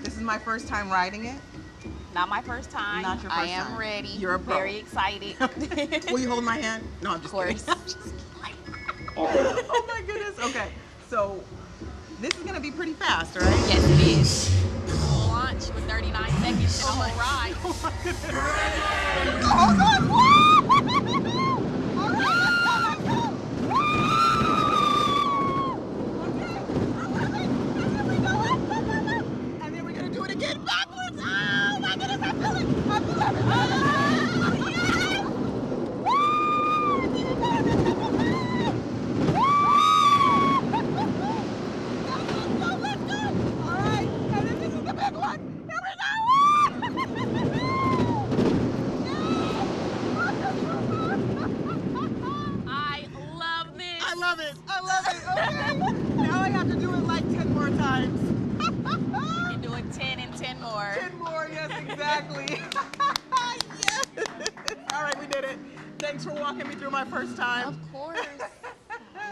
This is my first time riding it. Not my first time. Not your first I am time. ready. You're a pro. Very excited. Will you hold my hand? No, I'm just kidding. Of course. Oh my goodness. Okay, so this is gonna be pretty fast, right? Yes, it is. Launch with 39 seconds to the whole ride. Oh my goodness. Hold on. All right, let's go, let's go. Okay, I love it. And then we go up. And then we're gonna do it again backwards. Oh my goodness, I feel it. I feel it. Oh, yes. Woo! Let's go. All right, and then this is the big one. Here we go. I love this. I love it. I love it. Okay. Now I have to do it like 10 more times. You can do it 10 and 10 more. 10 more, yes, exactly. Yes. All right, we did it. Thanks for walking me through my first time. Of course.